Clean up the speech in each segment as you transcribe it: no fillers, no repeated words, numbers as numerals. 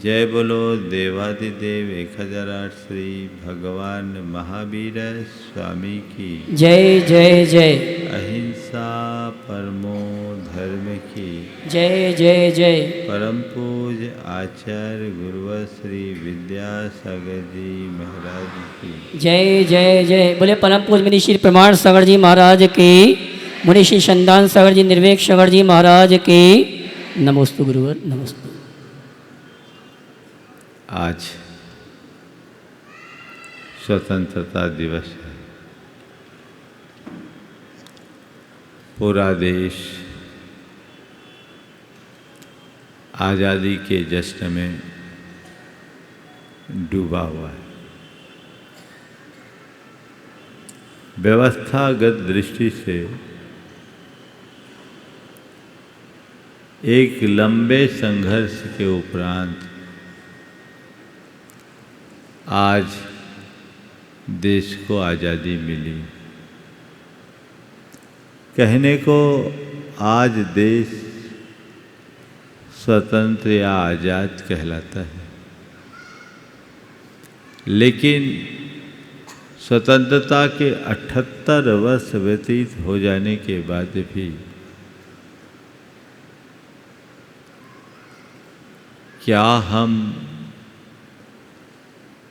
जय बोलो देवादिदेव 1008 श्री भगवान महावीर स्वामी की जय जय जय। अहिंसा परमो धर्म की जय जय जय। परम पूज्य आचार्य गुरुवर श्री विद्यासागर जी महाराज की जय जय जय। बोले परम पूज्य मुनि श्री प्रमाण सागर जी महाराज की, मुनि श्री संदान सागर जी निर्वेक सागर जी महाराज की नमोस्तु गुरुवर नमोस्तु। आज स्वतंत्रता दिवस है। पूरा देश आज़ादी के जश्न में डूबा हुआ है। व्यवस्थागत दृष्टि से एक लंबे संघर्ष के उपरांत आज देश को आज़ादी मिली। कहने को आज देश स्वतंत्र या आज़ाद कहलाता है, लेकिन स्वतंत्रता के 78 वर्ष व्यतीत हो जाने के बाद भी क्या हम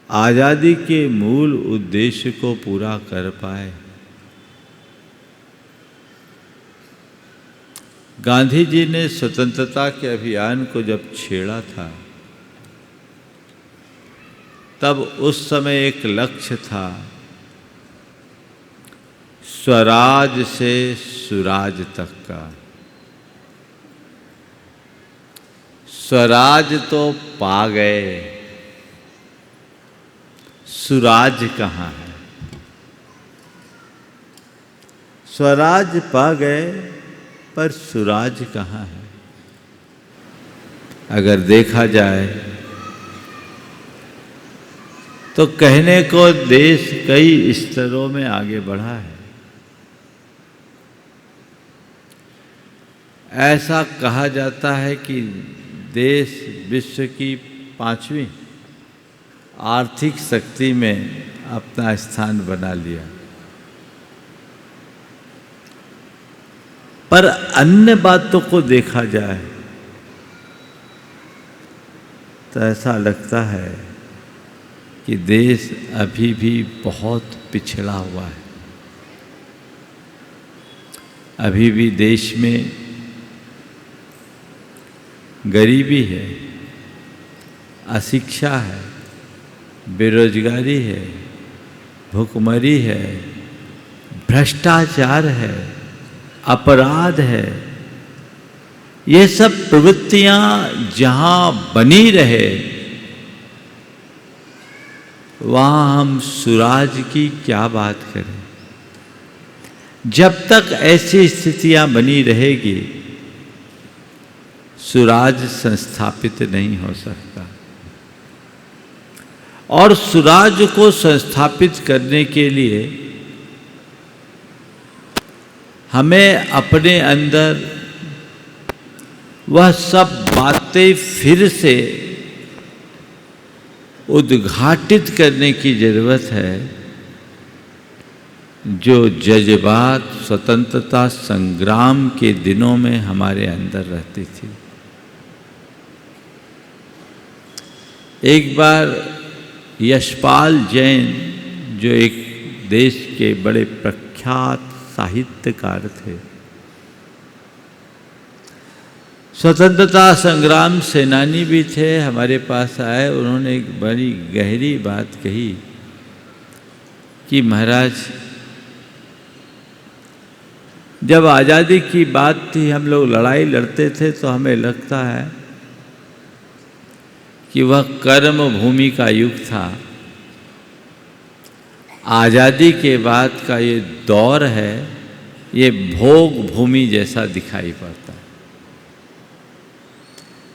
आज़ादी के मूल उद्देश्य को पूरा कर पाए? गांधी जी ने स्वतंत्रता के अभियान को जब छेड़ा था, तब उस समय एक लक्ष्य था, स्वराज से सुराज तक का। स्वराज तो पा गए, सुराज कहाँ है? स्वराज पा गए पर सुराज कहाँ है? अगर देखा जाए तो कहने को देश कई स्तरों में आगे बढ़ा है। ऐसा कहा जाता है कि देश विश्व की 5वीं आर्थिक शक्ति में अपना स्थान बना लिया, पर अन्य बातों को देखा जाए तो ऐसा लगता है कि देश अभी भी बहुत पिछड़ा हुआ है। अभी भी देश में गरीबी है, अशिक्षा है, बेरोजगारी है, भुखमरी है, भ्रष्टाचार है, अपराध है। ये सब प्रवृत्तियां जहां बनी रहे, वहां हम सुराज की क्या बात करें? जब तक ऐसी स्थितियां बनी रहेगी, सुराज संस्थापित नहीं हो सकता। और सुराज को संस्थापित करने के लिए हमें अपने अंदर वह सब बातें फिर से उद्घाटित करने की जरूरत है, जो जज्बात स्वतंत्रता संग्राम के दिनों में हमारे अंदर रहती थी। एक बार यशपाल जैन, जो एक देश के बड़े प्रख्यात साहित्यकार थे, स्वतंत्रता संग्राम सेनानी भी थे, हमारे पास आए। उन्होंने एक बड़ी गहरी बात कही कि महाराज, जब आज़ादी की बात थी, हम लोग लड़ाई लड़ते थे, तो हमें लगता है कि वह कर्म भूमि का युग था। आज़ादी के बाद का ये दौर है, ये भोग भूमि जैसा दिखाई पड़ता है।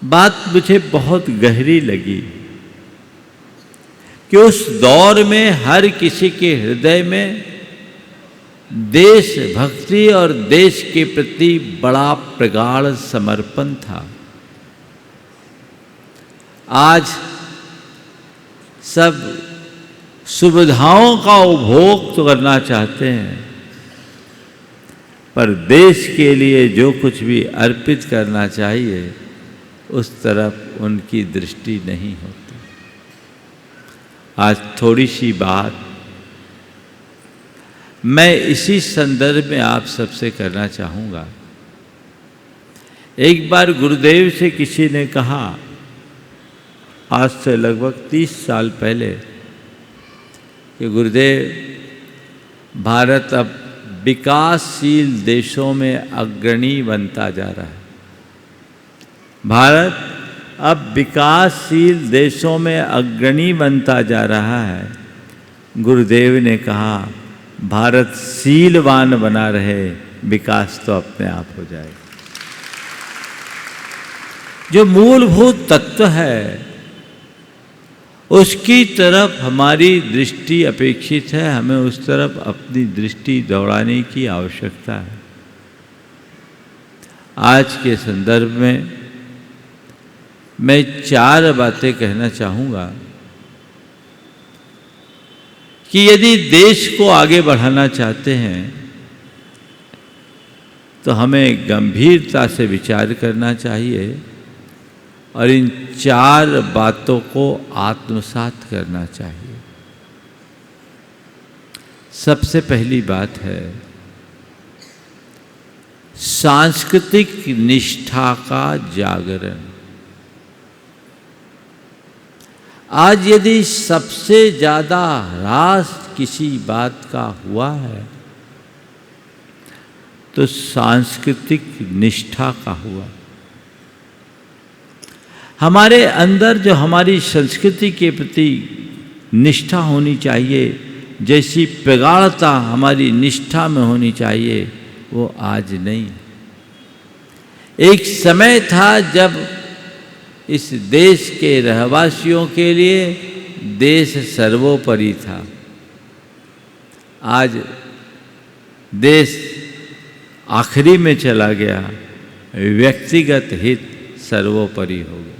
बात मुझे बहुत गहरी लगी कि उस दौर में हर किसी के हृदय में देशभक्ति और देश के प्रति बड़ा प्रगाढ़ समर्पण था। आज सब सुविधाओं का उपभोग तो करना चाहते हैं, पर देश के लिए जो कुछ भी अर्पित करना चाहिए उस तरफ उनकी दृष्टि नहीं होती। आज थोड़ी सी बात मैं इसी संदर्भ में आप सबसे करना चाहूँगा। एक बार गुरुदेव से किसी ने कहा, आज से लगभग 30 साल पहले, कि गुरुदेव भारत अब विकासशील देशों में अग्रणी बनता जा रहा है। भारत अब विकासशील देशों में अग्रणी बनता जा रहा है। गुरुदेव ने कहा, भारत शीलवान बना रहे, विकास तो अपने आप हो जाएगा। जो मूलभूत तत्व है उसकी तरफ हमारी दृष्टि अपेक्षित है, हमें उस तरफ अपनी दृष्टि दौड़ाने की आवश्यकता है। आज के संदर्भ में मैं 4 बातें कहना चाहूँगा कि यदि देश को आगे बढ़ाना चाहते हैं तो हमें गंभीरता से विचार करना चाहिए और इन 4 बातों को आत्मसात करना चाहिए। सबसे पहली बात है सांस्कृतिक निष्ठा का जागरण। आज यदि सबसे ज़्यादा ह्रास किसी बात का हुआ है तो सांस्कृतिक निष्ठा का हुआ। हमारे अंदर जो हमारी संस्कृति के प्रति निष्ठा होनी चाहिए, जैसी प्रगाढ़ता हमारी निष्ठा में होनी चाहिए, वो आज नहीं। एक समय था जब इस देश के रहवासियों के लिए देश सर्वोपरि था। आज देश आखिरी में चला गया, व्यक्तिगत हित सर्वोपरि हो गया।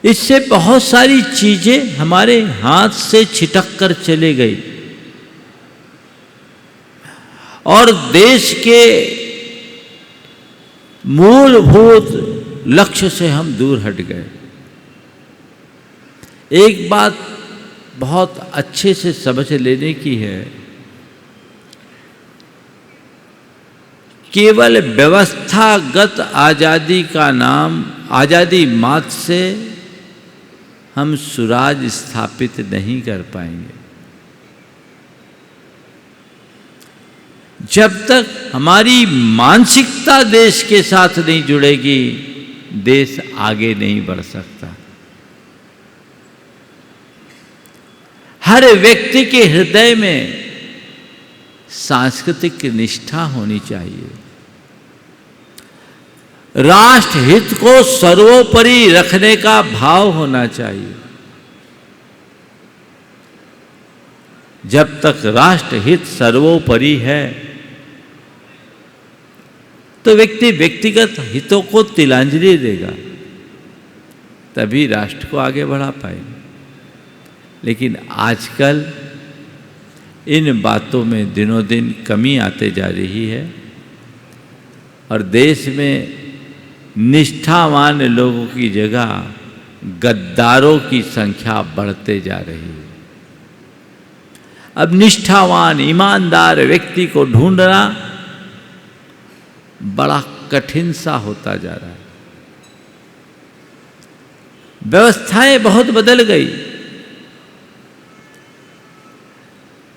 इससे बहुत सारी चीजें हमारे हाथ से छिटक कर चले गई और देश के मूलभूत लक्ष्य से हम दूर हट गए। एक बात बहुत अच्छे से समझ लेने की है, केवल व्यवस्थागत आजादी का नाम आजादी मात्र से हम सुराज स्थापित नहीं कर पाएंगे। जब तक हमारी मानसिकता देश के साथ नहीं जुड़ेगी, देश आगे नहीं बढ़ सकता। हर व्यक्ति के हृदय में सांस्कृतिक निष्ठा होनी चाहिए। राष्ट्र हित को सर्वोपरि रखने का भाव होना चाहिए। जब तक राष्ट्र हित सर्वोपरि है तो व्यक्ति व्यक्तिगत हितों को तिलांजलि देगा, तभी राष्ट्र को आगे बढ़ा पाएगा। लेकिन आजकल इन बातों में दिनों दिन कमी आते जा रही है और देश में निष्ठावान लोगों की जगह गद्दारों की संख्या बढ़ते जा रही है। अब निष्ठावान ईमानदार व्यक्ति को ढूंढना बड़ा कठिन सा होता जा रहा है। व्यवस्थाएं बहुत बदल गई।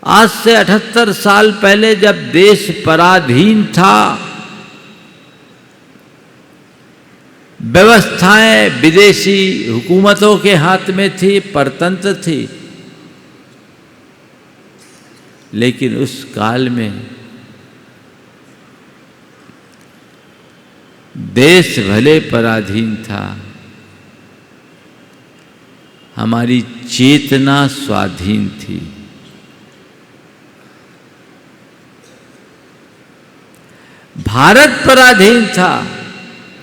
आज से 78 साल पहले जब देश पराधीन था, व्यवस्थाएं विदेशी हुकूमतों के हाथ में थी, परतंत्र थी। लेकिन उस काल में देश भले पराधीन था, हमारी चेतना स्वाधीन थी। भारत पराधीन था,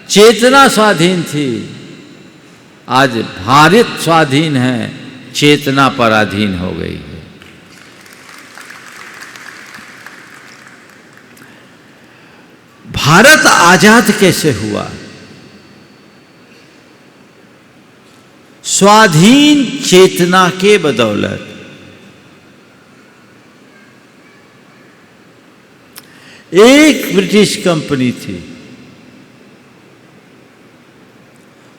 चेतना स्वाधीन थी। आज भारत स्वाधीन है, चेतना पराधीन हो गई है। भारत आजाद कैसे हुआ? स्वाधीन चेतना के बदौलत। एक ब्रिटिश कंपनी थी,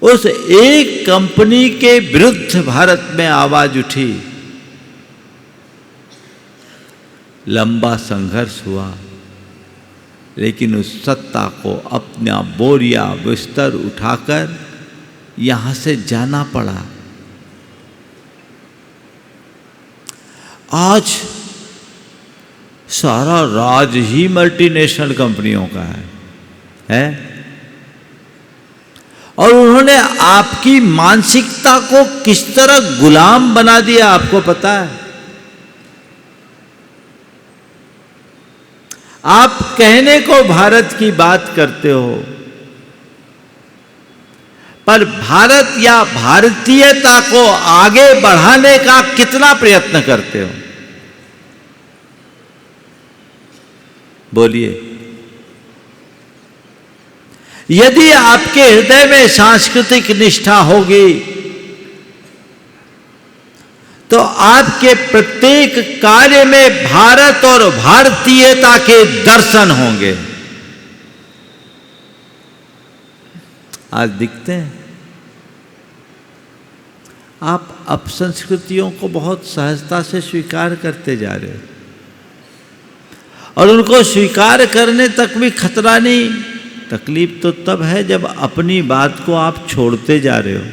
उस एक कंपनी के विरुद्ध भारत में आवाज उठी, लंबा संघर्ष हुआ, लेकिन उस सत्ता को अपना बोरिया बिस्तर उठाकर यहां से जाना पड़ा। आज सारा राज ही मल्टीनेशनल कंपनियों का है और उन्होंने आपकी मानसिकता को किस तरह गुलाम बना दिया, आपको पता है? आप कहने को भारत की बात करते हो, पर भारत या भारतीयता को आगे बढ़ाने का कितना प्रयत्न करते हो? बोलिए। यदि आपके हृदय में सांस्कृतिक निष्ठा होगी तो आपके प्रत्येक कार्य में भारत और भारतीयता के दर्शन होंगे। आज दिखते हैं आप अपसंस्कृतियों को बहुत सहजता से स्वीकार करते जा रहे हो और उनको स्वीकार करने तक भी खतरा नहीं। तकलीफ तो तब है जब अपनी बात को आप छोड़ते जा रहे हो।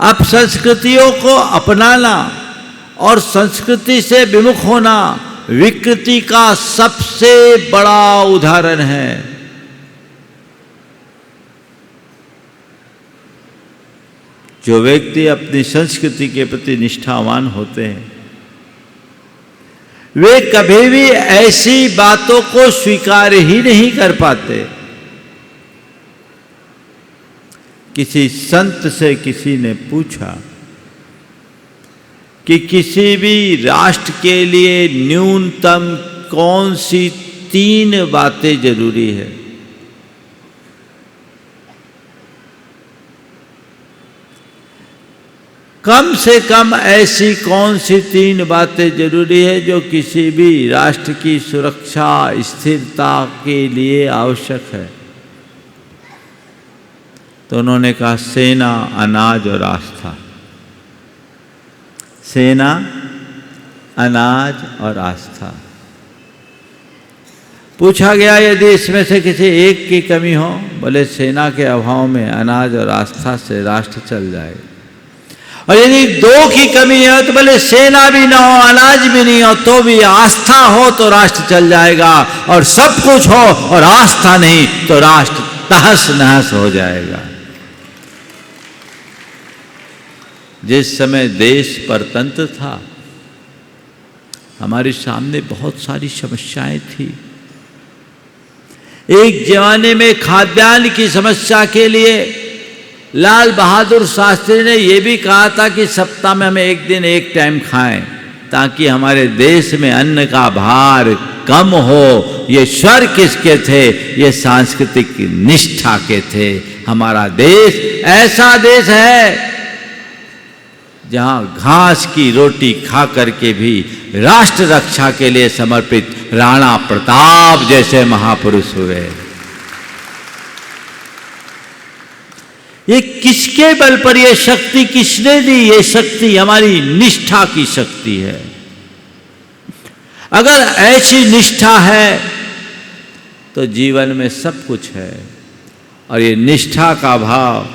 आप संस्कृतियों को अपनाना और संस्कृति से विमुख होना विकृति का सबसे बड़ा उदाहरण है। जो व्यक्ति अपनी संस्कृति के प्रति निष्ठावान होते हैं वे कभी भी ऐसी बातों को स्वीकार ही नहीं कर पाते। किसी संत से किसी ने पूछा कि किसी भी राष्ट्र के लिए न्यूनतम कौन सी 3 बातें जरूरी है? कम से कम ऐसी कौन सी 3 बातें जरूरी है जो किसी भी राष्ट्र की सुरक्षा स्थिरता के लिए आवश्यक है? तो उन्होंने कहा सेना, अनाज और आस्था। सेना, अनाज और आस्था। पूछा गया यदि इसमें से किसी एक की कमी हो, बोले सेना के अभाव में अनाज और आस्था से राष्ट्र चल जाएगा। और यदि 2 की कमी है तो बोले सेना भी ना हो, अनाज भी नहीं हो, तो भी आस्था हो तो राष्ट्र चल जाएगा, और सब कुछ हो और आस्था नहीं तो राष्ट्र तहस नहस हो जाएगा। जिस समय देश परतंत्र था हमारे सामने बहुत सारी समस्याएं थी। एक जमाने में खाद्यान्न की समस्या के लिए लाल बहादुर शास्त्री ने यह भी कहा था कि सप्ताह में हम एक दिन एक टाइम खाएं ताकि हमारे देश में अन्न का भार कम हो। ये स्वर किसके थे? ये सांस्कृतिक निष्ठा के थे। हमारा देश ऐसा देश है जहां घास की रोटी खा करके भी राष्ट्र रक्षा के लिए समर्पित राणा प्रताप जैसे महापुरुष हुए। ये किसके बल पर ये शक्ति किसने दी? ये शक्ति हमारी निष्ठा की शक्ति है। अगर ऐसी निष्ठा है तो जीवन में सब कुछ है, और ये निष्ठा का भाव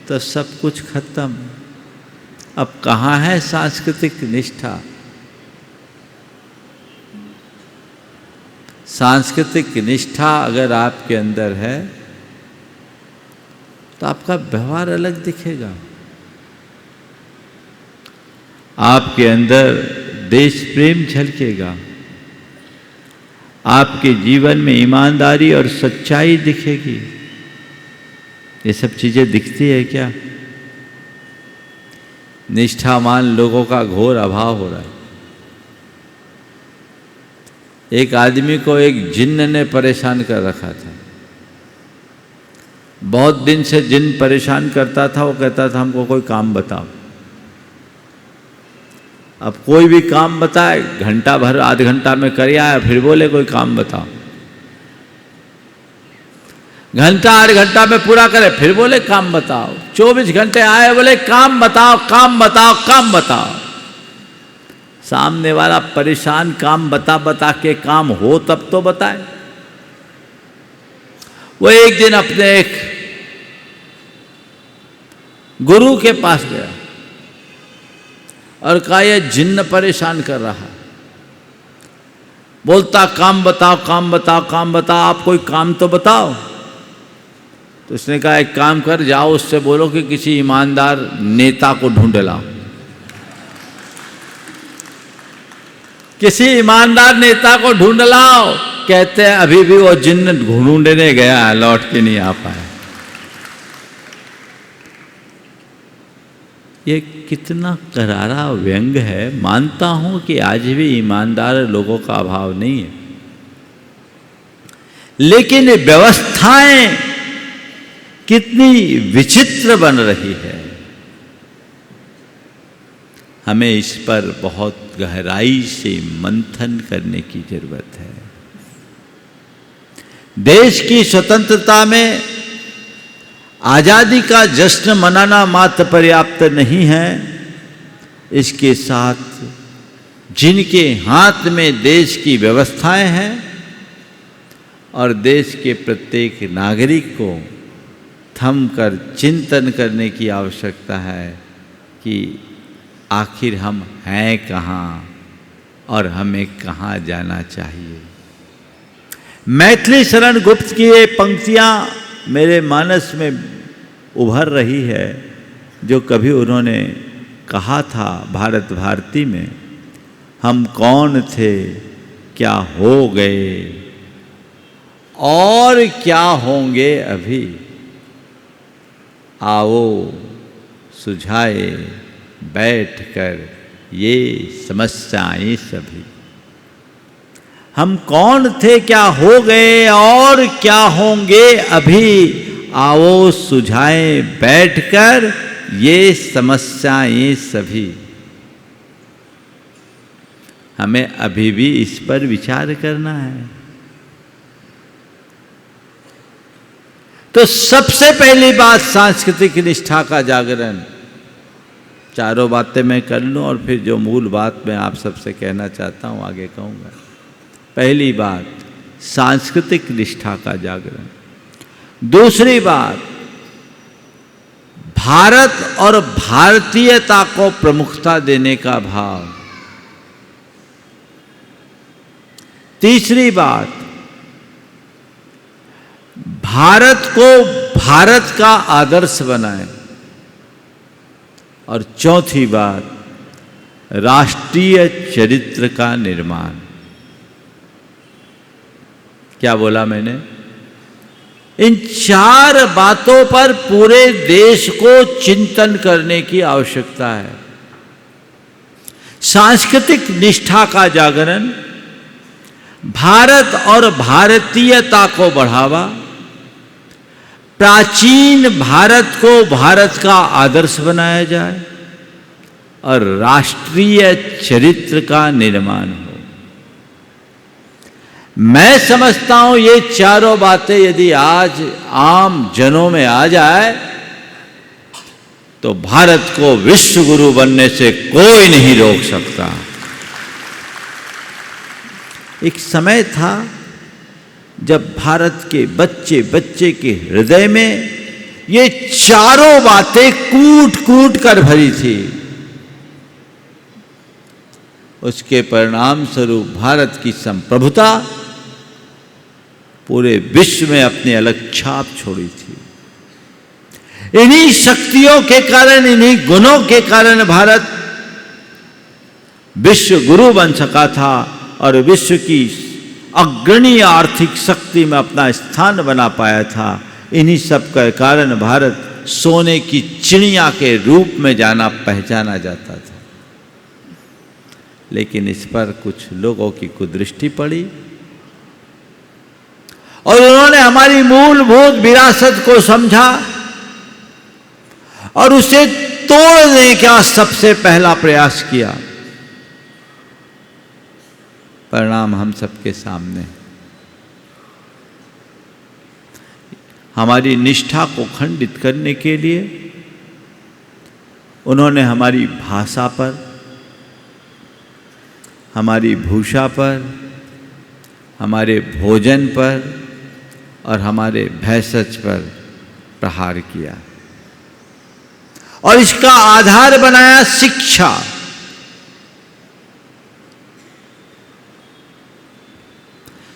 तो सब कुछ खत्म। अब कहाँ है सांस्कृतिक निष्ठा? सांस्कृतिक निष्ठा अगर आपके अंदर है तो आपका व्यवहार अलग दिखेगा। आपके अंदर देश प्रेम झलकेगा, आपके जीवन में ईमानदारी और सच्चाई दिखेगी, ये सब चीज़ें दिखती है क्या? निष्ठावान लोगों का घोर अभाव हो रहा है। एक आदमी को एक जिन्न ने परेशान कर रखा था। बहुत दिन से जिन्न परेशान करता था। वो कहता था हमको कोई काम बताओ। अब कोई भी काम बताए, घंटा भर आध घंटा में कर आया, फिर बोले कोई काम बताओ। घंटा आध घंटा में पूरा करे, फिर बोले काम बताओ। 24 घंटे आए, बोले काम बताओ, काम बताओ, काम बताओ। सामने वाला परेशान, काम बता बता के काम हो तब तो बताए। वो एक दिन अपने एक गुरु के पास गया और कहा ये जिन्न परेशान कर रहा है, बोलता काम बताओ, काम बताओ, काम बताओ, आप कोई काम तो बताओ। तो उसने कहा एक काम कर, जाओ उससे बोलो कि किसी ईमानदार नेता को ढूंढ लाओ। किसी ईमानदार नेता को ढूंढ लाओ। कहते हैं अभी भी वो जिन्न ढूंढने गया, लौट के नहीं आ पाया। ये कितना करारा व्यंग है। मानता हूं कि आज भी ईमानदार लोगों का अभाव नहीं है, लेकिन व्यवस्थाएं कितनी विचित्र बन रही है। हमें इस पर बहुत गहराई से मंथन करने की जरूरत है। देश की स्वतंत्रता में आज़ादी का जश्न मनाना मात्र पर्याप्त नहीं है, इसके साथ जिनके हाथ में देश की व्यवस्थाएं हैं और देश के प्रत्येक नागरिक को थम कर चिंतन करने की आवश्यकता है कि आखिर हम हैं कहाँ और हमें कहाँ जाना चाहिए। मैथिली शरण गुप्त की ये पंक्तियाँ मेरे मानस में उभर रही है, जो कभी उन्होंने कहा था भारत भारती में, हम कौन थे, क्या हो गए और क्या होंगे अभी, आओ सुझाए बैठकर ये समस्याएं सभी। हम कौन थे, क्या हो गए और क्या होंगे अभी, आओ सुझाएं बैठकर ये समस्याएं सभी। हमें अभी भी इस पर विचार करना है। तो सबसे पहली बात सांस्कृतिक निष्ठा का जागरण। चारों बातें मैं कर लूं और फिर जो मूल बात मैं आप सबसे कहना चाहता हूं आगे कहूंगा। पहली बात सांस्कृतिक निष्ठा का जागरण। दूसरी बात भारत और भारतीयता को प्रमुखता देने का भाव। तीसरी बात भारत को भारत का आदर्श बनाएं। और चौथी बात राष्ट्रीय चरित्र का निर्माण। क्या बोला मैंने? इन चार बातों पर पूरे देश को चिंतन करने की आवश्यकता है। सांस्कृतिक निष्ठा का जागरण, भारत और भारतीयता को बढ़ावा, प्राचीन भारत को भारत का आदर्श बनाया जाए और राष्ट्रीय चरित्र का निर्माण हो। मैं समझता हूं ये चारों बातें यदि आज आम जनों में आ जाए तो भारत को विश्व गुरु बनने से कोई नहीं रोक सकता। एक समय था जब भारत के बच्चे बच्चे के हृदय में ये चारों बातें कूट कूट कर भरी थी। उसके परिणाम स्वरूप भारत की संप्रभुता पूरे विश्व में अपनी अलग छाप छोड़ी थी। इन्हीं शक्तियों के कारण, इन्हीं गुणों के कारण भारत विश्व गुरु बन सका था और विश्व की अग्रणी आर्थिक शक्ति में अपना स्थान बना पाया था। इन्हीं सब का कारण भारत सोने की चिड़िया के रूप में जाना पहचाना जाता था। लेकिन इस पर कुछ लोगों की कुदृष्टि पड़ी और उन्होंने हमारी मूलभूत विरासत को समझा और उसे तोड़ने का सबसे पहला प्रयास किया। परिणाम हम सबके सामने। हमारी निष्ठा को खंडित करने के लिए उन्होंने हमारी भाषा पर, हमारी भूषा पर, हमारे भोजन पर और हमारे भेषज पर प्रहार किया और इसका आधार बनाया शिक्षा।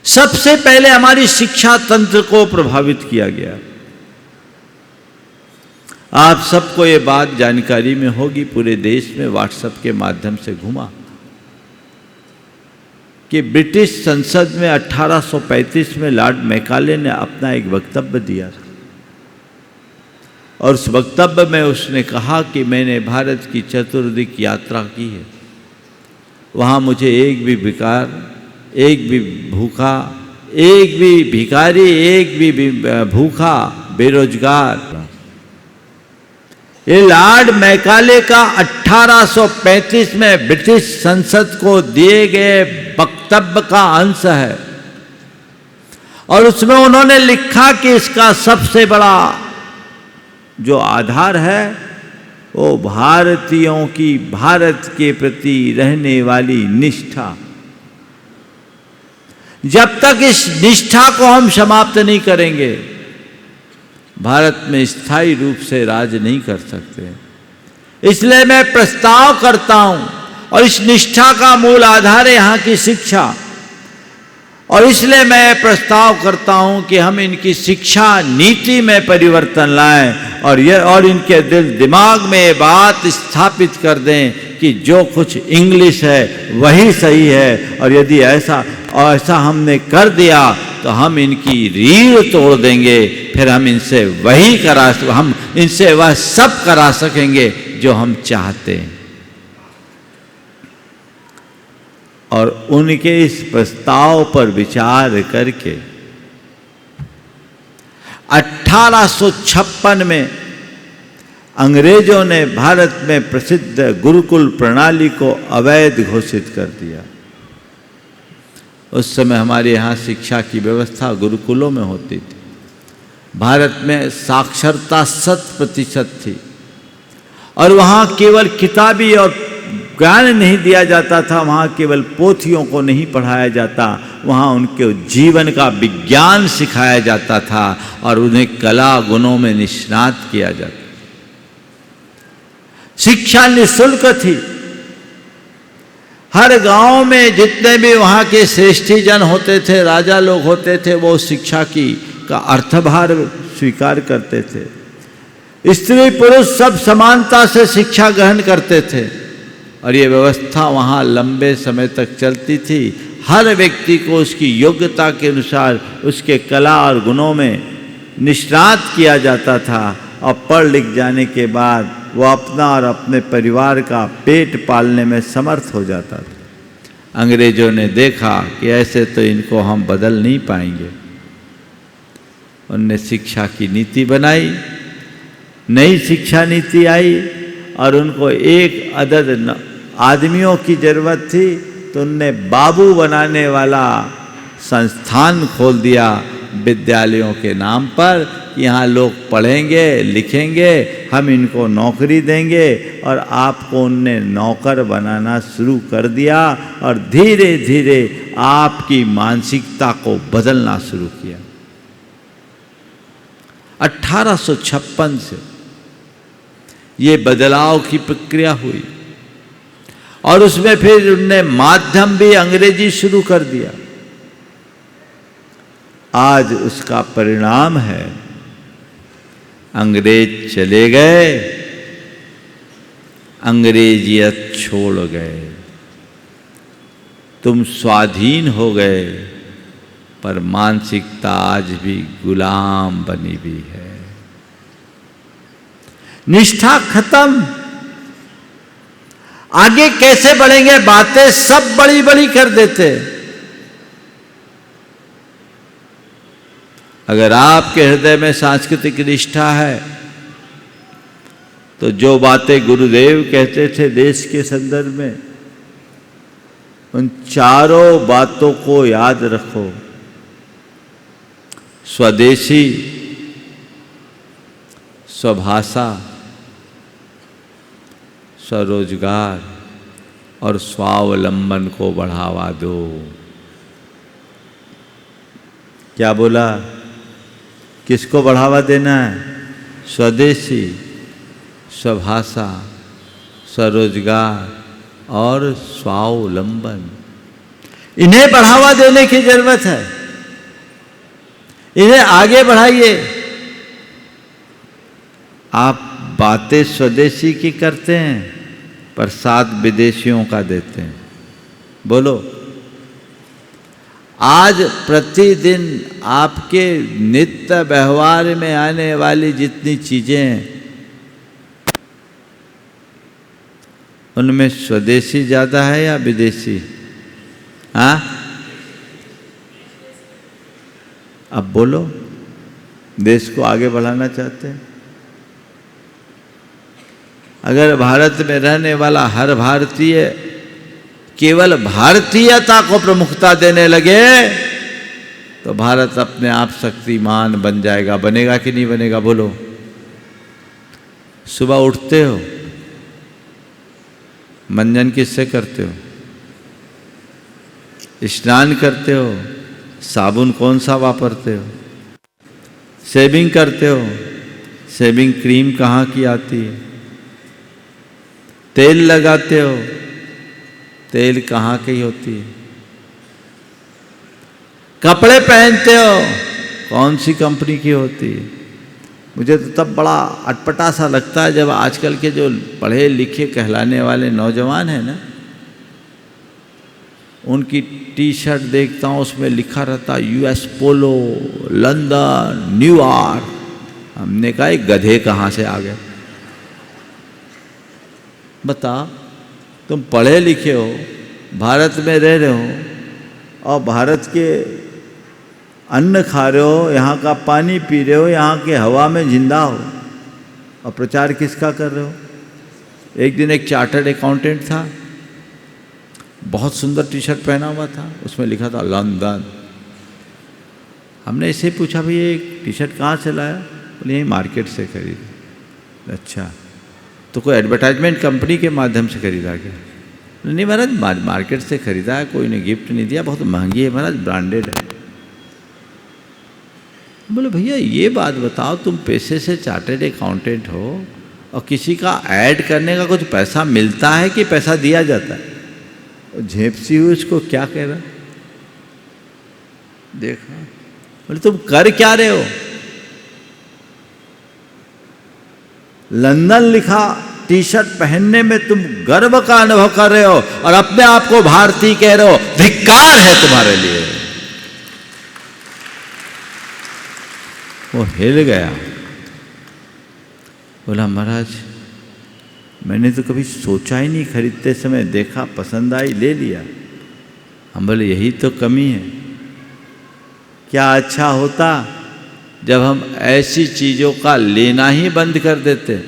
सबसे पहले हमारी शिक्षा तंत्र को प्रभावित किया गया। आप सबको ये बात जानकारी में होगी, पूरे देश में व्हाट्सएप के माध्यम से घुमा कि ब्रिटिश संसद में 1835 में लॉर्ड मैकाले ने अपना एक वक्तव्य दिया और उस वक्तव्य में उसने कहा कि मैंने भारत की चतुर्दिक यात्रा की है, वहाँ मुझे एक भी बेकार, एक भी भूखा, एक भी भिखारी, एक भी भूखा, बेरोजगार। ये लॉर्ड मैकाले का 1835 में ब्रिटिश संसद को दिए गए वक्तव्य का अंश है और उसमें उन्होंने लिखा कि इसका सबसे बड़ा जो आधार है वो भारतीयों की भारत के प्रति रहने वाली निष्ठा। जब तक इस निष्ठा को हम समाप्त नहीं करेंगे, भारत में स्थायी रूप से राज नहीं कर सकते। इसलिए मैं प्रस्ताव करता हूं, और इस निष्ठा का मूल आधार है यहाँ की शिक्षा, और इसलिए मैं प्रस्ताव करता हूं कि हम इनकी शिक्षा नीति में परिवर्तन लाएं और इनके दिल दिमाग में ये बात स्थापित कर दें कि जो कुछ इंग्लिश है वही सही है, और यदि ऐसा हमने कर दिया तो हम इनकी रीढ़ तोड़ देंगे, फिर हम इनसे वह सब करा सकेंगे जो हम चाहते हैं। और उनके इस प्रस्ताव पर विचार करके 1856 में अंग्रेजों ने भारत में प्रसिद्ध गुरुकुल प्रणाली को अवैध घोषित कर दिया। उस समय हमारे यहाँ शिक्षा की व्यवस्था गुरुकुलों में होती थी। भारत में साक्षरता 100% थी और वहाँ केवल किताबी और ज्ञान नहीं दिया जाता था, वहाँ केवल पोथियों को नहीं पढ़ाया जाता, वहाँ उनके जीवन का विज्ञान सिखाया जाता था और उन्हें कला गुणों में निष्णात किया जाता। शिक्षा निःशुल्क थी। हर गांव में जितने भी वहाँ के श्रेष्ठी जन होते थे, राजा लोग होते थे, वो शिक्षा का अर्थभार स्वीकार करते थे। स्त्री पुरुष सब समानता से शिक्षा ग्रहण करते थे और ये व्यवस्था वहाँ लंबे समय तक चलती थी। हर व्यक्ति को उसकी योग्यता के अनुसार उसके कला और गुणों में निष्णात किया जाता था और पढ़ लिख जाने के बाद वो अपना और अपने परिवार का पेट पालने में समर्थ हो जाता था। अंग्रेजों ने देखा कि ऐसे तो इनको हम बदल नहीं पाएंगे। उनने शिक्षा की नीति बनाई, नई शिक्षा नीति आई और उनको एक अदद आदमियों की ज़रूरत थी, तो उनने बाबू बनाने वाला संस्थान खोल दिया विद्यालयों के नाम पर। यहाँ लोग पढ़ेंगे लिखेंगे, हम इनको नौकरी देंगे, और आपको उनने नौकर बनाना शुरू कर दिया और धीरे धीरे आपकी मानसिकता को बदलना शुरू किया। 1856 से ये बदलाव की प्रक्रिया हुई और उसमें फिर उनने माध्यम भी अंग्रेजी शुरू कर दिया। आज उसका परिणाम है अंग्रेज चले गए, अंग्रेजियत छोड़ गए, तुम स्वाधीन हो गए, पर मानसिकता आज भी गुलाम बनी हुई है। निष्ठा खत्म। आगे कैसे बढ़ेंगे, बातें सब बड़ी बड़ी कर देते। अगर आपके हृदय में सांस्कृतिक निष्ठा है तो जो बातें गुरुदेव कहते थे देश के संदर्भ में, उन चारों बातों को याद रखो। स्वदेशी, स्वभाषा, स्वरोजगार और स्वावलंबन को बढ़ावा दो। क्या बोला? किसको बढ़ावा देना है? स्वदेशी, स्वभाषा, स्वरोजगार और स्वावलंबन। इन्हें बढ़ावा देने की जरूरत है। इन्हें आगे बढ़ाइए। आप बातें स्वदेशी की करते हैं पर साथ विदेशियों का देते हैं। बोलो, आज प्रतिदिन आपके नित्य व्यवहार में आने वाली जितनी चीजें हैं उनमें स्वदेशी ज्यादा है या विदेशी? हाँ, अब बोलो, देश को आगे बढ़ाना चाहते हैं? अगर भारत में रहने वाला हर भारतीय केवल भारतीयता को प्रमुखता देने लगे तो भारत अपने आप शक्तिमान बन जाएगा। बनेगा कि नहीं बनेगा? बोलो। सुबह उठते हो, मंजन किससे करते हो? स्नान करते हो, साबुन कौन सा वापरते हो? शेविंग करते हो, शेविंग क्रीम कहाँ की आती है? तेल लगाते हो, तेल कहाँ की होती है? कपड़े पहनते हो, कौन सी कंपनी की होती है? मुझे तो तब बड़ा अटपटा सा लगता है जब आजकल के जो पढ़े लिखे कहलाने वाले नौजवान हैं ना, उनकी टी शर्ट देखता हूँ, उसमें लिखा रहता यूएस पोलो, लंदन, न्यूयॉर्क। हमने कहा एक गधे कहाँ से आ गए? बता, तुम पढ़े लिखे हो, भारत में रह रहे हो और भारत के अन्न खा रहे हो, यहाँ का पानी पी रहे हो, यहाँ के हवा में जिंदा हो, और प्रचार किसका कर रहे हो? एक दिन एक चार्टर्ड अकाउंटेंट था, बहुत सुंदर टी शर्ट पहना हुआ था, उसमें लिखा था लंदन। हमने इससे पूछा, भाई ये टी शर्ट कहाँ से लाया? बोले यही मार्केट से खरीदी। अच्छा, तो कोई एडवर्टाइजमेंट कंपनी के माध्यम से खरीदा क्या? नहीं महाराज, मार्केट से खरीदा है, कोई ने गिफ्ट नहीं दिया, बहुत महंगी है महाराज, ब्रांडेड है। बोले भैया ये बात बताओ, तुम पेशे से चार्टर्ड अकाउंटेंट हो और किसी का ऐड करने का कुछ पैसा मिलता है कि पैसा दिया जाता है? झेपसी हुई उसको क्या कह रहा? देखा, बोले तुम कर क्या रहे हो? लंदन लिखा टी शर्ट पहनने में तुम गर्व का अनुभव कर रहे हो और अपने आप को भारतीय कह रहे हो। धिक्कार है तुम्हारे लिए। वो हिल गया, बोला महाराज मैंने तो कभी सोचा ही नहीं, खरीदते समय देखा, पसंद आई, ले लिया। हम बोले यही तो कमी है। क्या अच्छा होता जब हम ऐसी चीज़ों का लेना ही बंद कर देते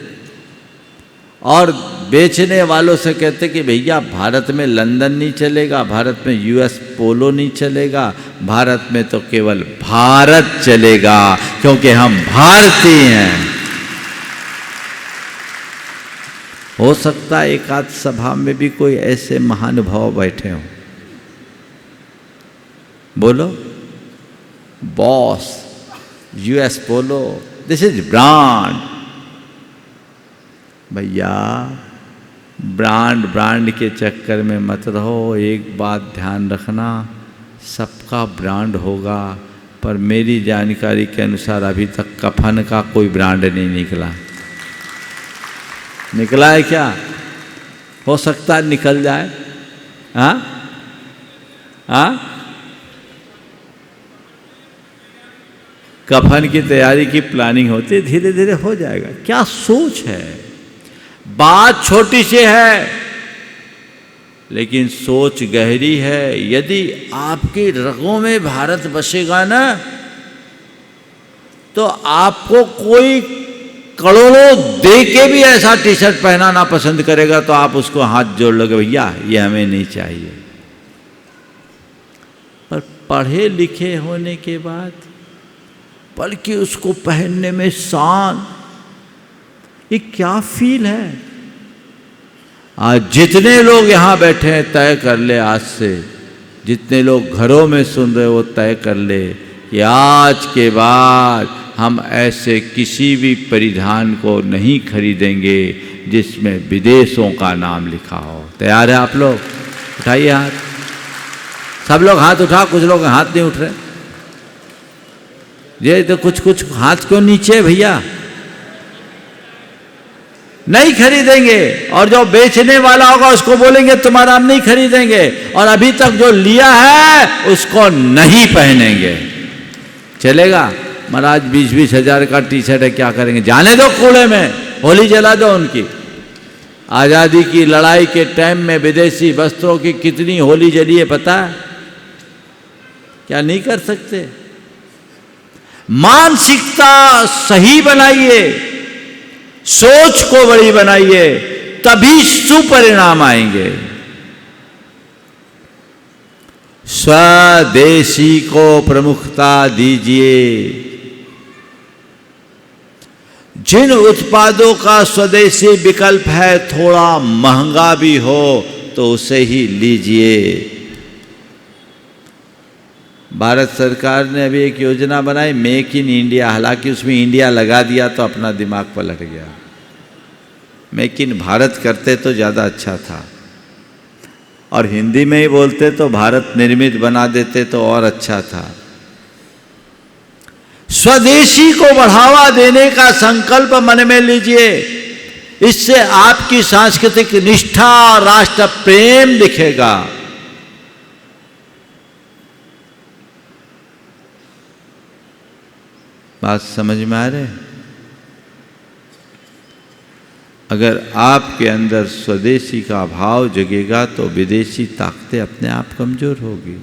और बेचने वालों से कहते कि भैया भारत में लंदन नहीं चलेगा, भारत में यूएस पोलो नहीं चलेगा, भारत में तो केवल भारत चलेगा क्योंकि हम भारतीय हैं। हो सकता है एक आध सभा में भी कोई ऐसे महानुभाव बैठे हों। बोलो, boss, US Polo, this is brand. भैया ब्रांड के चक्कर में मत रहो। एक बात ध्यान रखना, सबका ब्रांड होगा, पर मेरी जानकारी के अनुसार अभी तक कफन का कोई ब्रांड नहीं निकला। निकला है क्या? हो सकता है निकल जाए। हाँ हाँ, कफन की तैयारी की प्लानिंग होती है, धीरे धीरे हो जाएगा। क्या सोच है, बात छोटी सी है लेकिन सोच गहरी है। यदि आपकी रगों में भारत बसेगा ना, तो आपको कोई करोड़ों दे के भी ऐसा टी शर्ट पहनाना पसंद करेगा तो आप उसको हाथ जोड़ लोगे, भैया ये हमें नहीं चाहिए। पर पढ़े लिखे होने के बाद बल्कि उसको पहनने में शान, ये क्या फील है। आज जितने लोग यहां बैठे हैं तय कर ले, आज से जितने लोग घरों में सुन रहे वो तय कर ले कि आज के बाद हम ऐसे किसी भी परिधान को नहीं खरीदेंगे जिसमें विदेशों का नाम लिखा हो। तैयार है आप लोग? उठाइए हाथ, सब लोग हाथ उठा, कुछ लोग हाथ नहीं उठ रहे। ये तो कुछ हाथ क्यों नीचे भैया? नहीं खरीदेंगे। और जो बेचने वाला होगा उसको बोलेंगे तुम्हारा हम नहीं खरीदेंगे, और अभी तक जो लिया है उसको नहीं पहनेंगे। चलेगा? महाराज 20-20 हजार का टी शर्ट है, क्या करेंगे? जाने दो कूड़े में, होली जला दो उनकी। आज़ादी की लड़ाई के टाइम में विदेशी वस्त्रों की कितनी होली जली है पता है? क्या नहीं कर सकते? मानसिकता सही बनाइए, सोच को बड़ी बनाइए, तभी सुपरिणाम आएंगे। स्वदेशी को प्रमुखता दीजिए। जिन उत्पादों का स्वदेशी विकल्प है, थोड़ा महंगा भी हो तो उसे ही लीजिए। भारत सरकार ने अभी एक योजना बनाई, मेक इन इंडिया। हालांकि उसमें इंडिया लगा दिया तो अपना दिमाग पलट गया। मेक इन भारत करते तो ज़्यादा अच्छा था, और हिंदी में ही बोलते तो भारत निर्मित बना देते तो और अच्छा था। स्वदेशी को बढ़ावा देने का संकल्प मन में लीजिए। इससे आपकी सांस्कृतिक निष्ठा और राष्ट्र प्रेम दिखेगा। बात समझ में आ रहे? अगर आपके अंदर स्वदेशी का भाव जगेगा तो विदेशी ताकतें अपने आप कमजोर होगी।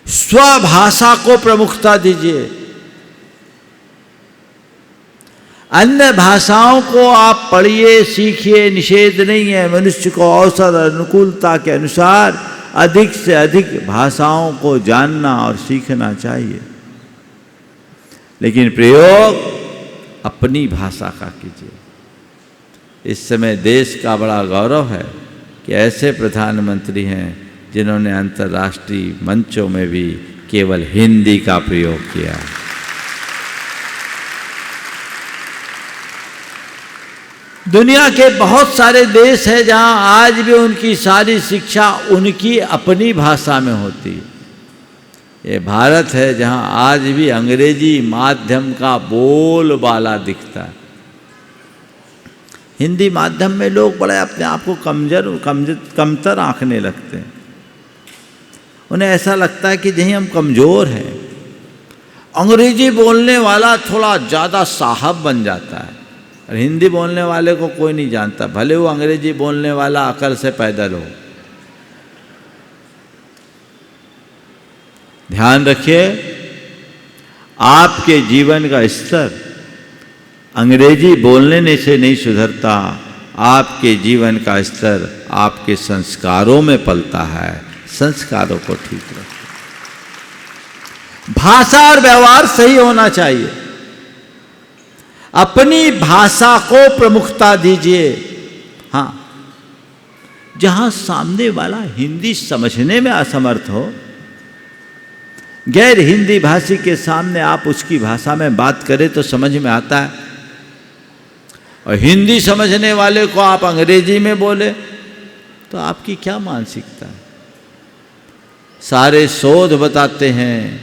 स्वभाषा को प्रमुखता दीजिए। अन्य भाषाओं को आप पढ़िए, सीखिए, निषेध नहीं है। मनुष्य को अवसर अनुकूलता के अनुसार अधिक से अधिक भाषाओं को जानना और सीखना चाहिए, लेकिन प्रयोग अपनी भाषा का कीजिए। इस समय देश का बड़ा गौरव है कि ऐसे प्रधानमंत्री हैं जिन्होंने अंतर्राष्ट्रीय मंचों में भी केवल हिंदी का प्रयोग किया। दुनिया के बहुत सारे देश हैं जहां आज भी उनकी सारी शिक्षा उनकी अपनी भाषा में होती है। ये भारत है जहां आज भी अंग्रेजी माध्यम का बोलबाला दिखता है। हिंदी माध्यम में लोग बड़े अपने आप को कमतर आंकने लगते हैं। उन्हें ऐसा लगता है कि जहीं हम कमज़ोर हैं। अंग्रेजी बोलने वाला थोड़ा ज़्यादा साहब बन जाता है, और हिंदी बोलने वाले को कोई नहीं जानता, भले वो अंग्रेजी बोलने वाला अकल से पैदल हो। ध्यान रखिए, आपके जीवन का स्तर अंग्रेजी बोलने से नहीं सुधरता। आपके जीवन का स्तर आपके संस्कारों में पलता है। संस्कारों को ठीक रखिए। भाषा और व्यवहार सही होना चाहिए। अपनी भाषा को प्रमुखता दीजिए। हाँ, जहां सामने वाला हिंदी समझने में असमर्थ हो, गैर हिंदी भाषी के सामने आप उसकी भाषा में बात करें तो समझ में आता है, और हिंदी समझने वाले को आप अंग्रेजी में बोले तो आपकी क्या मानसिकता है? सारे शोध बताते हैं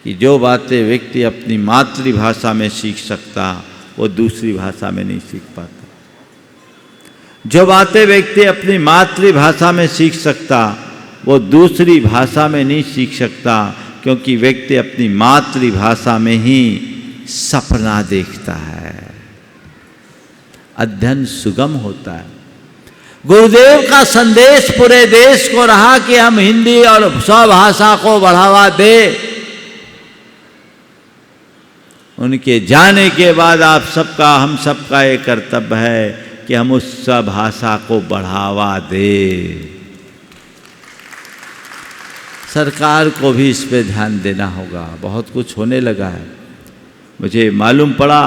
कि जो बातें व्यक्ति अपनी मातृभाषा में सीख सकता वो दूसरी भाषा में नहीं सीख पाता। जो बातें व्यक्ति अपनी मातृभाषा में सीख सकता वो दूसरी भाषा में नहीं सीख सकता, क्योंकि व्यक्ति अपनी मातृभाषा में ही सपना देखता है, अध्ययन सुगम होता है। गुरुदेव का संदेश पूरे देश को रहा कि हम हिंदी और स्वभाषा को बढ़ावा दें। उनके जाने के बाद आप सबका, हम सबका ये कर्तव्य है कि हम उस स्वभाषा को बढ़ावा दें। सरकार को भी इस पे ध्यान देना होगा। बहुत कुछ होने लगा है। मुझे मालूम पड़ा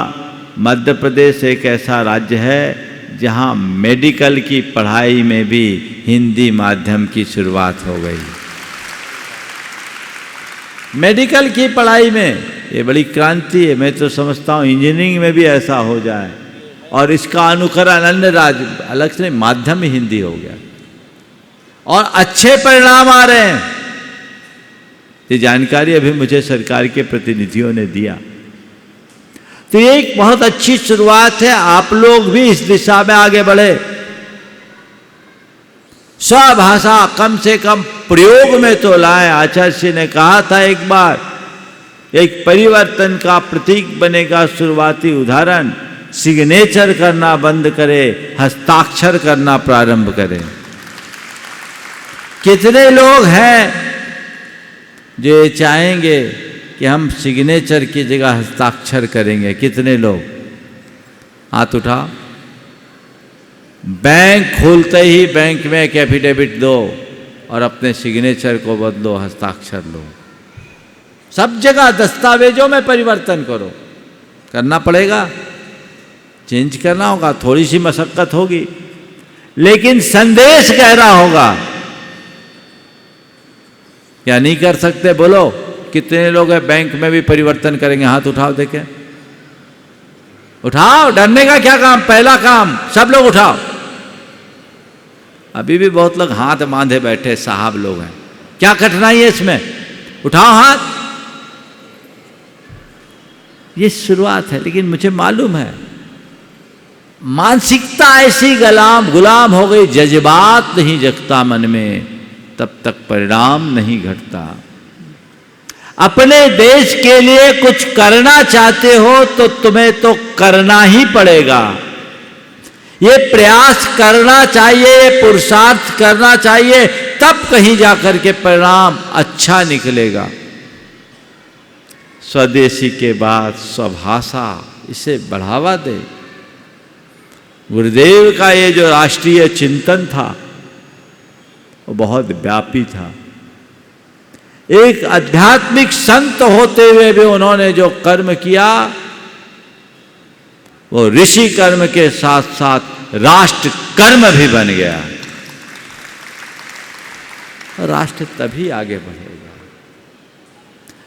मध्य प्रदेश एक ऐसा राज्य है जहां मेडिकल की पढ़ाई में भी हिंदी माध्यम की शुरुआत हो गई। मेडिकल की पढ़ाई में ये बड़ी क्रांति है। मैं तो समझता हूँ इंजीनियरिंग में भी ऐसा हो जाए और इसका अनुकरण अन्य राज्य, अलग से माध्यम ही हिंदी हो गया और अच्छे परिणाम आ रहे हैं। ये जानकारी अभी मुझे सरकार के प्रतिनिधियों ने दिया। तो ये एक बहुत अच्छी शुरुआत है। आप लोग भी इस दिशा में आगे बढ़े। स्वभाषा कम से कम प्रयोग में तो लाए। आचार्य जी ने कहा था एक बार, एक परिवर्तन का प्रतीक बनेगा शुरुआती उदाहरण, सिग्नेचर करना बंद करे, हस्ताक्षर करना प्रारंभ करें। कितने लोग हैं जो ये चाहेंगे कि हम सिग्नेचर की जगह हस्ताक्षर करेंगे? कितने लोग? हाथ उठाओ। बैंक खोलते ही बैंक में एक एफिडेविट दो और अपने सिग्नेचर को बदलो, हस्ताक्षर लो। सब जगह दस्तावेजों में परिवर्तन करो। करना पड़ेगा, चेंज करना होगा, थोड़ी सी मशक्कत होगी, लेकिन संदेश गहरा होगा। क्या नहीं कर सकते? बोलो, कितने लोग हैं बैंक में भी परिवर्तन करेंगे? हाथ उठाओ, देखें। उठाओ, डरने का क्या काम? पहला काम, सब लोग उठाओ। अभी भी बहुत लोग हाथ बांधे बैठे साहब लोग हैं। क्या कठिनाई है इसमें? उठाओ हाथ। ये शुरुआत है, लेकिन मुझे मालूम है मानसिकता ऐसी गुलाम हो गई, जज्बात नहीं जगता मन में, तब तक परिणाम नहीं घटता। अपने देश के लिए कुछ करना चाहते हो तो तुम्हें तो करना ही पड़ेगा। ये प्रयास करना चाहिए, ये पुरुषार्थ करना चाहिए, तब कहीं जाकर के परिणाम अच्छा निकलेगा। स्वदेशी के बाद स्वभाषा, इसे बढ़ावा दे। गुरुदेव का ये जो राष्ट्रीय चिंतन था वो बहुत व्यापी था। एक आध्यात्मिक संत होते हुए भी उन्होंने जो कर्म किया वो ऋषि कर्म के साथ साथ राष्ट्र कर्म भी बन गया। राष्ट्र तभी आगे बढ़ेगा,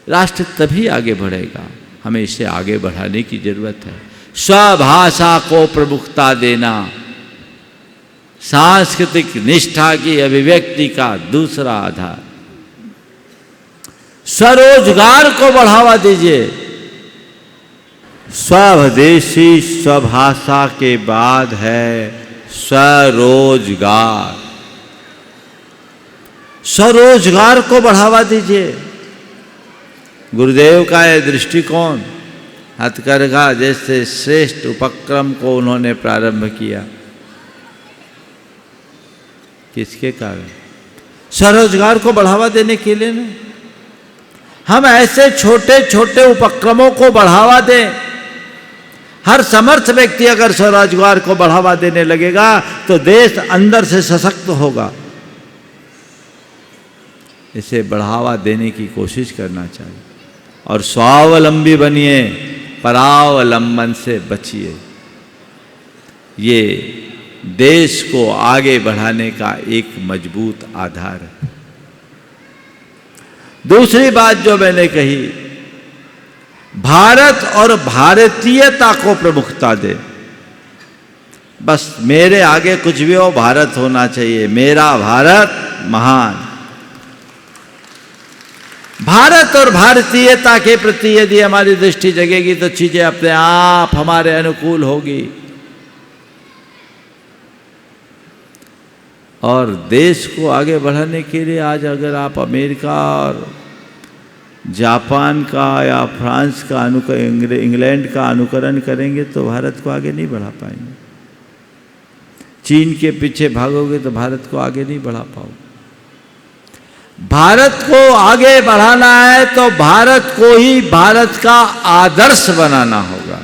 राष्ट्र तभी आगे बढ़ेगा। हमें इसे आगे बढ़ाने की जरूरत है। स्वभाषा को प्रमुखता देना सांस्कृतिक निष्ठा की अभिव्यक्ति का दूसरा आधार। स्वरोजगार को बढ़ावा दीजिए। स्वदेशी स्वभाषा के बाद है स्वरोजगार। स्वरोजगार को बढ़ावा दीजिए। गुरुदेव का यह दृष्टिकोण, हथकरघा जैसे श्रेष्ठ उपक्रम को उन्होंने प्रारंभ किया। किसके कारण? स्वरोजगार को बढ़ावा देने के लिए ना। हम ऐसे छोटे छोटे उपक्रमों को बढ़ावा दें। हर समर्थ व्यक्ति अगर स्वरोजगार को बढ़ावा देने लगेगा तो देश अंदर से सशक्त होगा। इसे बढ़ावा देने की कोशिश करना चाहिए और स्वावलंबी बनिए, परावलंबन से बचिए। ये देश को आगे बढ़ाने का एक मजबूत आधार है। दूसरी बात जो मैंने कही, भारत और भारतीयता को प्रमुखता दे। बस मेरे आगे कुछ भी हो, भारत होना चाहिए। मेरा भारत महान। भारत और भारतीयता के प्रति यदि हमारी दृष्टि जगेगी तो चीजें अपने आप हमारे अनुकूल होगी। और देश को आगे बढ़ाने के लिए आज अगर आप अमेरिका और जापान का या फ्रांस का इंग्लैंड का अनुकरण करेंगे तो भारत को आगे नहीं बढ़ा पाएंगे। चीन के पीछे भागोगे तो भारत को आगे नहीं बढ़ा पाओगे। भारत को आगे बढ़ाना है तो भारत को ही भारत का आदर्श बनाना होगा।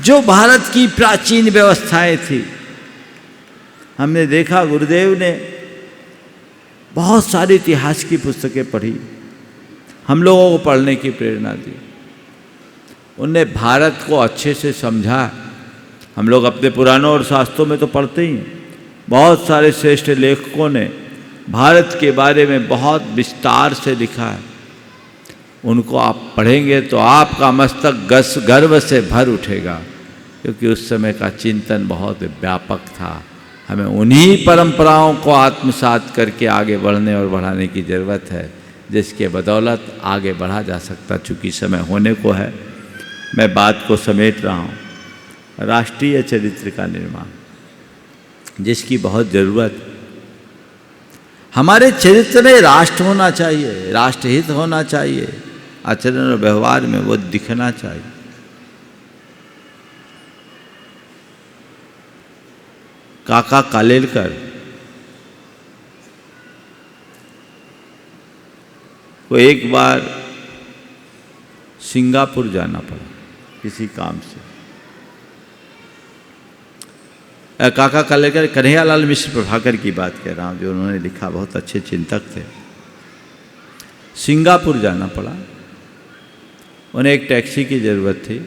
जो भारत की प्राचीन व्यवस्थाएं थी, हमने देखा गुरुदेव ने बहुत सारी इतिहास की पुस्तकें पढ़ी, हम लोगों को पढ़ने की प्रेरणा दी। उनने भारत को अच्छे से समझा। हम लोग अपने पुराणों और शास्त्रों में तो पढ़ते ही हैं, बहुत सारे श्रेष्ठ लेखकों ने भारत के बारे में बहुत विस्तार से लिखा है। उनको आप पढ़ेंगे तो आपका मस्तक गर्व से भर उठेगा, क्योंकि उस समय का चिंतन बहुत व्यापक था। हमें उन्हीं परंपराओं को आत्मसात करके आगे बढ़ने और बढ़ाने की ज़रूरत है, जिसके बदौलत आगे बढ़ा जा सकता। चूँकि समय होने को है, मैं बात को समेट रहा हूँ। राष्ट्रीय चरित्र का निर्माण, जिसकी बहुत ज़रूरत है। हमारे चरित्र में राष्ट्र होना चाहिए, राष्ट्रहित होना चाहिए, आचरण और व्यवहार में वो दिखना चाहिए। काका कालेलकर को एक बार सिंगापुर जाना पड़ा किसी काम से। काका कालेलकर, कन्हैयालाल मिश्र प्रभाकर की बात कह रहा हूँ, जो उन्होंने लिखा, बहुत अच्छे चिंतक थे। सिंगापुर जाना पड़ा, उन्हें एक टैक्सी की ज़रूरत थी।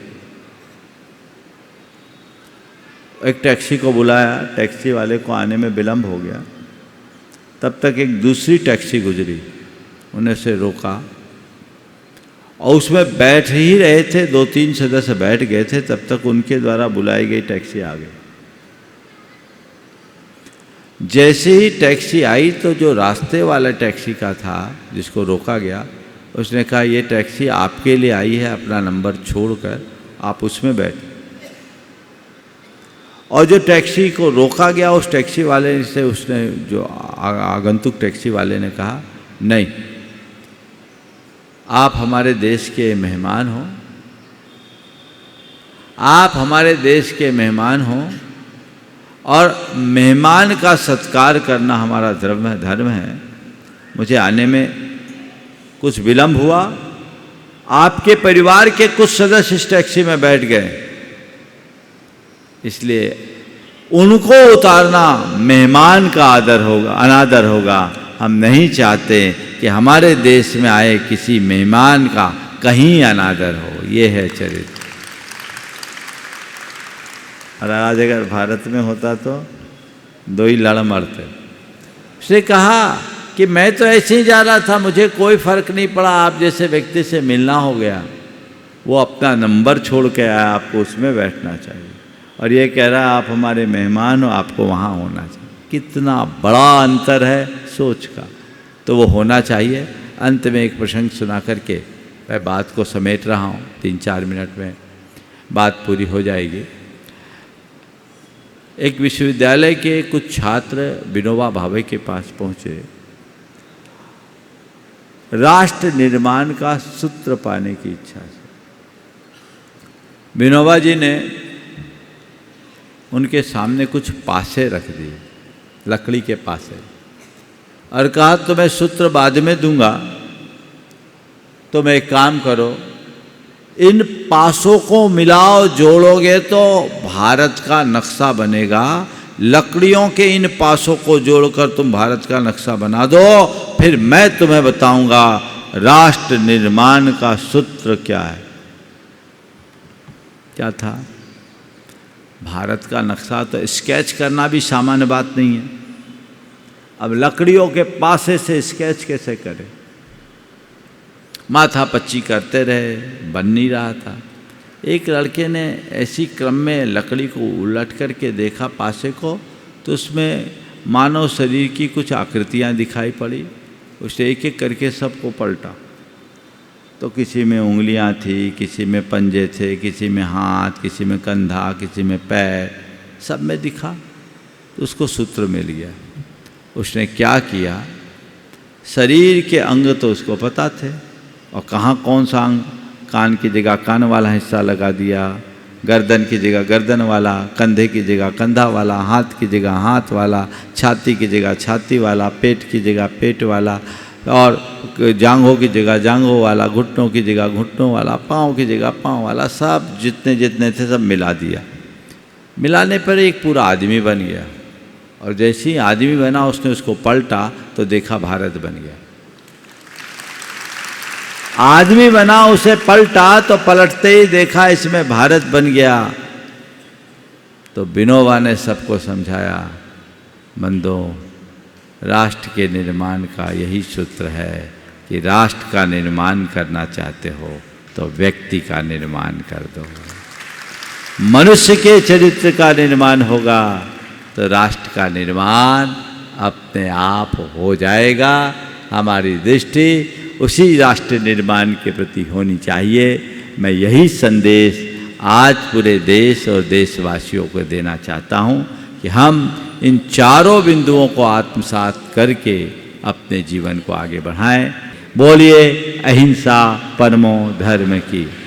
एक टैक्सी को बुलाया, टैक्सी वाले को आने में विलम्ब हो गया। तब तक एक दूसरी टैक्सी गुजरी, उन्हें से रोका और उसमें बैठ ही रहे थे, 2-3 सदस्य बैठ गए थे। तब तक उनके द्वारा बुलाई गई टैक्सी आ गई। जैसे ही टैक्सी आई तो जो रास्ते वाला टैक्सी का था, जिसको रोका गया, उसने कहा, ये टैक्सी आपके लिए आई है, अपना नंबर छोड़कर आप उसमें बैठे। और जो टैक्सी को रोका गया, उस टैक्सी वाले से उसने, जो आगंतुक टैक्सी वाले ने कहा, नहीं, आप हमारे देश के मेहमान हो, आप हमारे देश के मेहमान हो, और मेहमान का सत्कार करना हमारा धर्म है। मुझे आने में कुछ विलम्ब हुआ, आपके परिवार के कुछ सदस्य इस टैक्सी में बैठ गए, इसलिए उनको उतारना मेहमान का आदर होगा, अनादर होगा। हम नहीं चाहते कि हमारे देश में आए किसी मेहमान का कहीं अनादर हो। ये है चरित्र। और आज अगर भारत में होता तो 2 ही लड़ मरते। उसने कहा कि मैं तो ऐसे ही जा रहा था, मुझे कोई फर्क नहीं पड़ा, आप जैसे व्यक्ति से मिलना हो गया, वो अपना नंबर छोड़ के आया, आपको उसमें बैठना चाहिए, और ये कह रहा है आप हमारे मेहमान हो, आपको वहाँ होना चाहिए। कितना बड़ा अंतर है सोच का। तो वो होना चाहिए। अंत में एक प्रसंग सुना करके मैं बात को समेट रहा हूँ, 3-4 मिनट में बात पूरी हो जाएगी। एक विश्वविद्यालय के कुछ छात्र विनोबा भावे के पास पहुँचे, राष्ट्र निर्माण का सूत्र पाने की इच्छा से। विनोबा जी ने उनके सामने कुछ पासे रख दिए, लकड़ी के पासे, और कहा तो मैं सूत्र बाद में दूंगा, तो मैं एक काम करो, इन पासों को मिलाओ, जोड़ोगे तो भारत का नक्शा बनेगा। लकड़ियों के इन पासों को जोड़कर तुम भारत का नक्शा बना दो, फिर मैं तुम्हें बताऊंगा राष्ट्र निर्माण का सूत्र क्या है। क्या था? भारत का नक्शा तो स्केच करना भी सामान्य बात नहीं है। अब लकड़ियों के पासे से स्केच कैसे करें? माथा पच्ची करते रहे, बन नहीं रहा था। एक लड़के ने ऐसी क्रम में लकड़ी को उलट करके देखा पासे को, तो उसमें मानव शरीर की कुछ आकृतियाँ दिखाई पड़ी। उसे एक एक करके सबको पलटा, तो किसी में उंगलियाँ थी, किसी में पंजे थे, किसी में हाथ, किसी में कंधा, किसी में पैर, सब में दिखा। तो उसको सूत्र मिल गया। उसने क्या किया, शरीर के अंग तो उसको पता थे, और कहाँ कौन सा अंग, कान की जगह कान वाला हिस्सा लगा दिया, गर्दन की जगह गर्दन वाला, कंधे की जगह कंधा वाला, हाथ की जगह हाथ वाला, छाती की जगह छाती वाला, पेट की जगह पेट वाला, और जांघों की जगह जांघों वाला, घुटनों की जगह घुटनों वाला, पाँव की जगह पाँव वाला, सब जितने जितने थे सब मिला दिया। मिलाने पर एक पूरा आदमी बन गया, और जैसे ही आदमी बना उसने उसको पलटा तो देखा भारत बन गया। आदमी बना, उसे पलटा तो पलटते ही देखा इसमें भारत बन गया। तो विनोबा ने सबको समझाया, बंदो, राष्ट्र के निर्माण का यही सूत्र है कि राष्ट्र का निर्माण करना चाहते हो तो व्यक्ति का निर्माण कर दो। मनुष्य के चरित्र का निर्माण होगा तो राष्ट्र का निर्माण अपने आप हो जाएगा। हमारी दृष्टि उसी राष्ट्र निर्माण के प्रति होनी चाहिए। मैं यही संदेश आज पूरे देश और देशवासियों को देना चाहता हूँ कि हम इन चारों बिंदुओं को आत्मसात करके अपने जीवन को आगे बढ़ाएं। बोलिए अहिंसा परमो धर्म की।